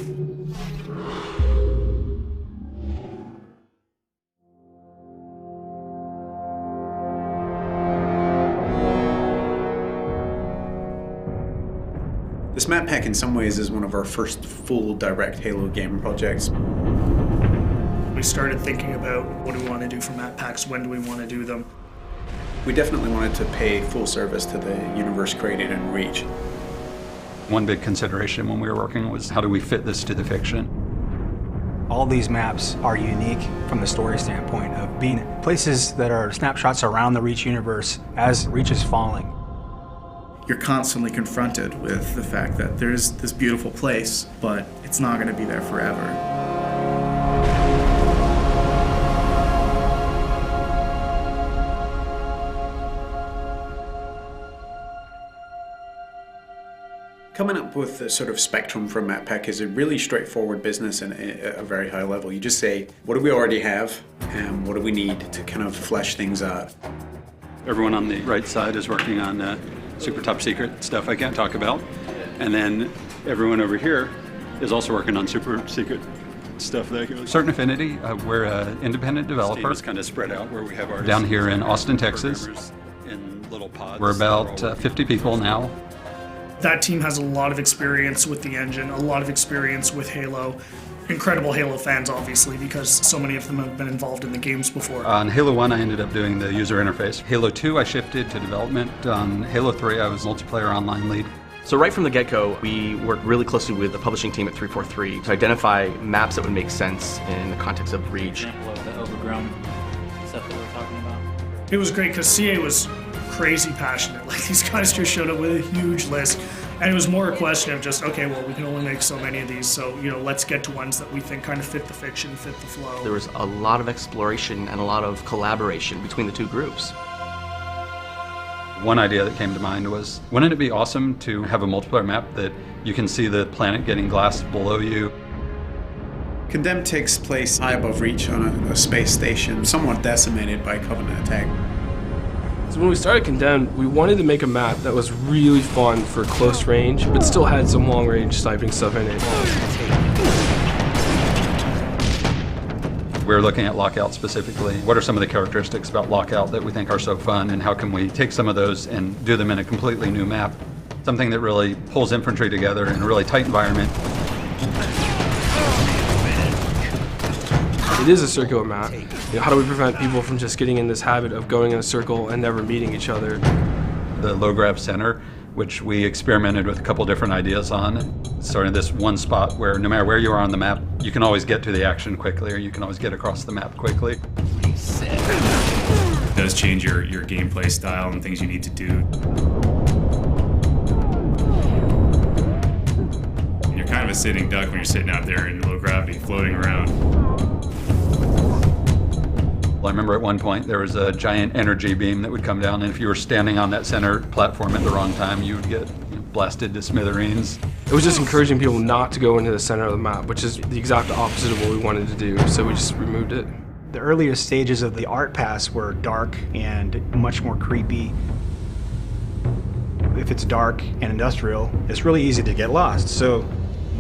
This map pack in some ways is one of our first full direct Halo game projects. We started thinking about what do we want to do for map packs, when do we want to do them. We definitely wanted to pay full service to the universe created in Reach. One big consideration when we were working was how do we fit this to the fiction? All these maps are unique from the story standpoint of being places that are snapshots around the Reach universe as Reach is falling. You're constantly confronted with the fact that there's this beautiful place, but it's not going to be there forever. Coming up with the sort of spectrum for a map pack is a really straightforward business and at a very high level. You just say, what do we already have and what do we need to kind of flesh things out? Everyone on the right side is working on super top secret stuff I can't talk about. And then everyone over here is also working on super secret stuff that goes. Certain Affinity, we're an independent developer. It's kind of spread out where we have artists. Down here in Austin, Texas. In little pods. We're about 50 people now. That team has a lot of experience with the engine, a lot of experience with Halo. Incredible Halo fans, obviously, because so many of them have been involved in the games before. On Halo 1, I ended up doing the user interface. Halo 2, I shifted to development. On Halo 3, I was multiplayer online lead. So right from the get-go, we worked really closely with the publishing team at 343 to identify maps that would make sense in the context of Reach. Example of the overgrown stuff that we're talking about. It was great because CA was crazy passionate. Like, these guys just showed up with a huge list. And it was more a question of just, okay, well, we can only make so many of these, so, let's get to ones that we think kind of fit the fiction, fit the flow. There was a lot of exploration and a lot of collaboration between the two groups. One idea that came to mind was, wouldn't it be awesome to have a multiplayer map that you can see the planet getting glassed below you? Condemned takes place high above Reach on a space station, somewhat decimated by Covenant attack. So when we started Condemned, we wanted to make a map that was really fun for close range, but still had some long range sniping stuff in it. We're looking at Lockout specifically. What are some of the characteristics about Lockout that we think are so fun, and how can we take some of those and do them in a completely new map? Something that really pulls infantry together in a really tight environment. It is a circular map. How do we prevent people from just getting in this habit of going in a circle and never meeting each other? The low grab center, which we experimented with a couple different ideas on. Starting this one spot where no matter where you are on the map, you can always get to the action quickly, or you can always get across the map quickly. It does change your gameplay style and things you need to do. And you're kind of a sitting duck when you're sitting out there in low gravity, floating around. I remember at one point there was a giant energy beam that would come down, and if you were standing on that center platform at the wrong time, you would get blasted to smithereens. It was just encouraging people not to go into the center of the map, which is the exact opposite of what we wanted to do, so we just removed it. The earliest stages of the art pass were dark and much more creepy. If it's dark and industrial, it's really easy to get lost. So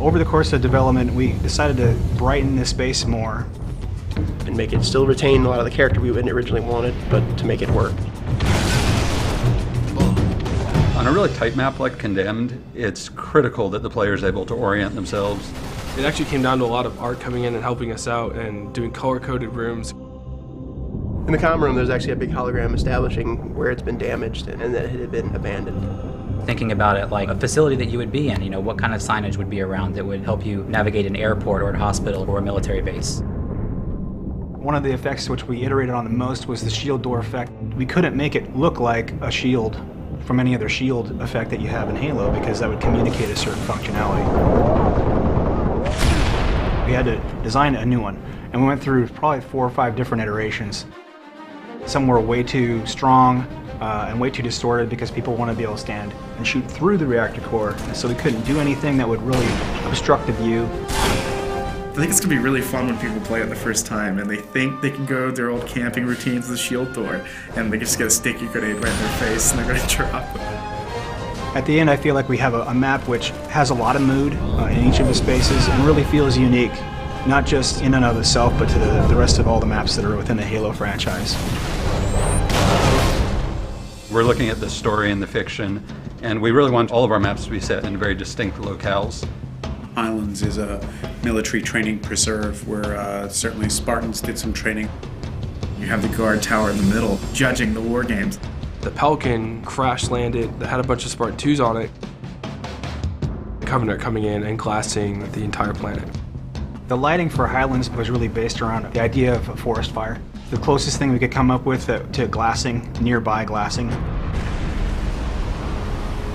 over the course of development, we decided to brighten this space more. And make it still retain a lot of the character we originally wanted, but to make it work. On a really tight map like Condemned, it's critical that the player is able to orient themselves. It actually came down to a lot of art coming in and helping us out and doing color-coded rooms. In the comm room, there's actually a big hologram establishing where it's been damaged and that it had been abandoned. Thinking about it like a facility that you would be in, what kind of signage would be around that would help you navigate an airport or a hospital or a military base. One of the effects which we iterated on the most was the shield door effect. We couldn't make it look like a shield from any other shield effect that you have in Halo because that would communicate a certain functionality. We had to design a new one, and we went through probably 4 or 5 different iterations. Some were way too strong and way too distorted because people want to be able to stand and shoot through the reactor core, and so we couldn't do anything that would really obstruct the view. I think it's going to be really fun when people play it the first time and they think they can go their old camping routines with the shield door and they just get a sticky grenade right in their face and they're going to drop it. At the end, I feel like we have a map which has a lot of mood in each of the spaces and really feels unique, not just in and of itself, but to the rest of all the maps that are within the Halo franchise. We're looking at the story and the fiction, and we really want all of our maps to be set in very distinct locales. Highlands is a military training preserve where certainly Spartans did some training. You have the guard tower in the middle, judging the war games. The Pelican crash landed that had a bunch of Spartan 2s on it. The Covenant coming in and glassing the entire planet. The lighting for Highlands was really based around the idea of a forest fire. The closest thing we could come up with to glassing, nearby glassing.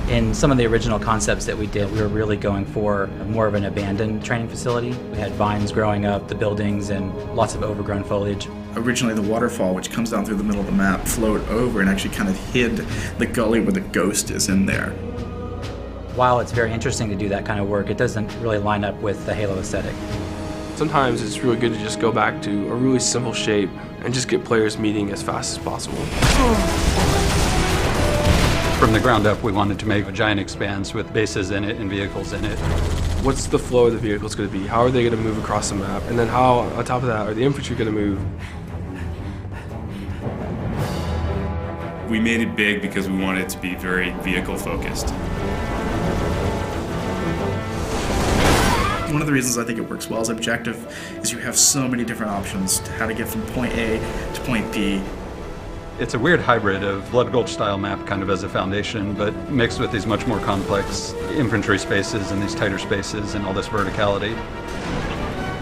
In some of the original concepts that we did, we were really going for more of an abandoned training facility. We had vines growing up, the buildings, and lots of overgrown foliage. Originally, the waterfall, which comes down through the middle of the map, flowed over and actually kind of hid the gully where the ghost is in there. While it's very interesting to do that kind of work, it doesn't really line up with the Halo aesthetic. Sometimes it's really good to just go back to a really simple shape and just get players meeting as fast as possible. From the ground up, we wanted to make a giant expanse with bases in it and vehicles in it. What's the flow of the vehicles going to be? How are they going to move across the map? And then how, on top of that, are the infantry going to move? We made it big because we wanted it to be very vehicle focused. One of the reasons I think it works well as objective is you have so many different options to how to get from point A to point B. It's a weird hybrid of Blood Gulch style map kind of as a foundation, but mixed with these much more complex infantry spaces and these tighter spaces and all this verticality.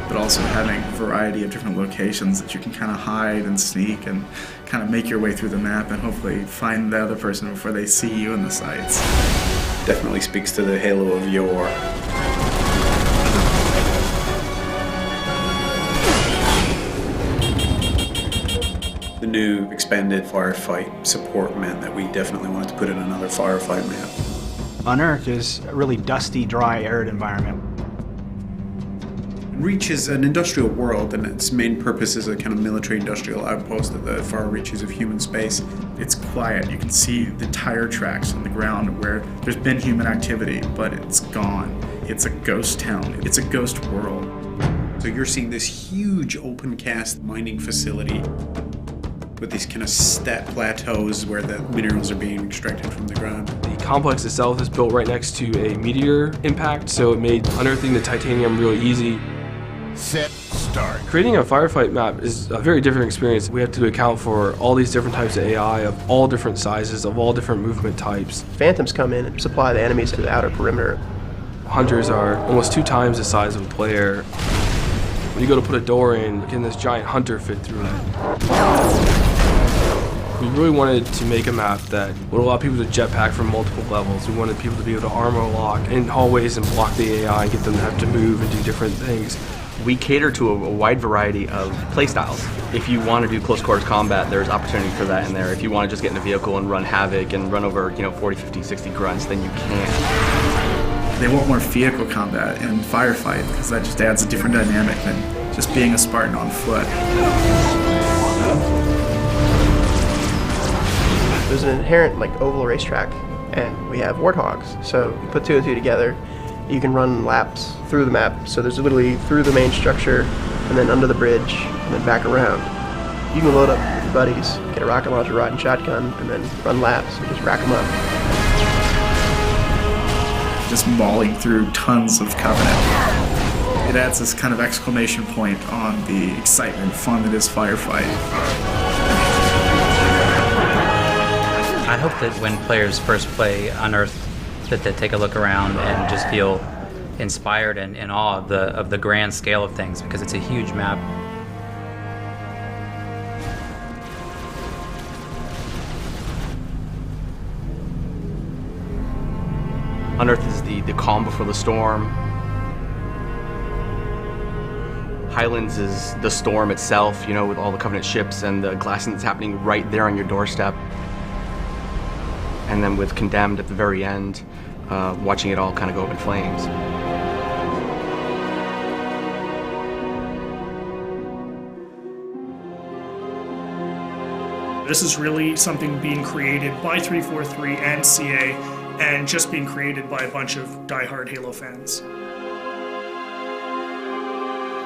But also having a variety of different locations that you can kind of hide and sneak and kind of make your way through the map and hopefully find the other person before they see you in the sights. Definitely speaks to the Halo of yore. The new expanded firefight support meant that we definitely wanted to put in another firefight map. Unearthed is a really dusty, dry, arid environment. Reach is an industrial world, and its main purpose is a kind of military industrial outpost at the far reaches of human space. It's quiet. You can see the tire tracks on the ground where there's been human activity, but it's gone. It's a ghost town. It's a ghost world. So you're seeing this huge open cast mining facility with these kind of step plateaus where the minerals are being extracted from the ground. The complex itself is built right next to a meteor impact, so it made unearthing the titanium really easy. Set, start. Creating a firefight map is a very different experience. We have to account for all these different types of AI of all different sizes, of all different movement types. Phantoms come in and supply the enemies to the outer perimeter. Hunters are almost 2 times the size of a player. When you go to put a door in, can this giant hunter fit through it? We really wanted to make a map that would allow people to jetpack from multiple levels. We wanted people to be able to armor lock in hallways and block the AI and get them to have to move and do different things. We cater to a wide variety of playstyles. If you want to do close quarters combat, there's opportunity for that in there. If you want to just get in a vehicle and run havoc and run over, 40, 50, 60 grunts, then you can. They want more vehicle combat and firefight because that just adds a different dynamic than just being a Spartan on foot. There's an inherent oval racetrack, and we have warthogs. So you put 2 and 2 together, you can run laps through the map. So there's literally through the main structure, and then under the bridge, and then back around. You can load up with your buddies, get a rocket launcher, rod and shotgun, and then run laps and just rack them up. Just mauling through tons of Covenant. It adds this kind of exclamation point on the excitement and fun that is firefight. I hope that when players first play Unearthed, that they take a look around and just feel inspired and in awe of the grand scale of things, because it's a huge map. Unearthed is the calm before the storm. Highlands is the storm itself, with all the Covenant ships and the glassing that's happening right there on your doorstep. And then with Condemned at the very end, watching it all kind of go up in flames. This is really something being created by 343 and CA and just being created by a bunch of diehard Halo fans.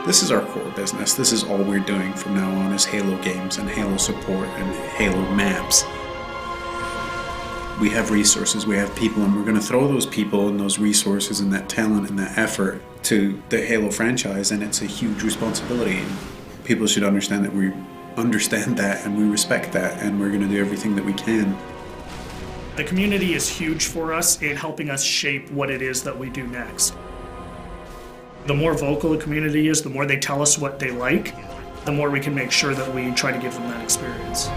This is our core business. This is all we're doing from now on is Halo games and Halo support and Halo maps. We have resources, we have people, and we're going to throw those people and those resources and that talent and that effort to the Halo franchise, and it's a huge responsibility. People should understand that we understand that and we respect that, and we're going to do everything that we can. The community is huge for us in helping us shape what it is that we do next. The more vocal the community is, the more they tell us what they like, the more we can make sure that we try to give them that experience.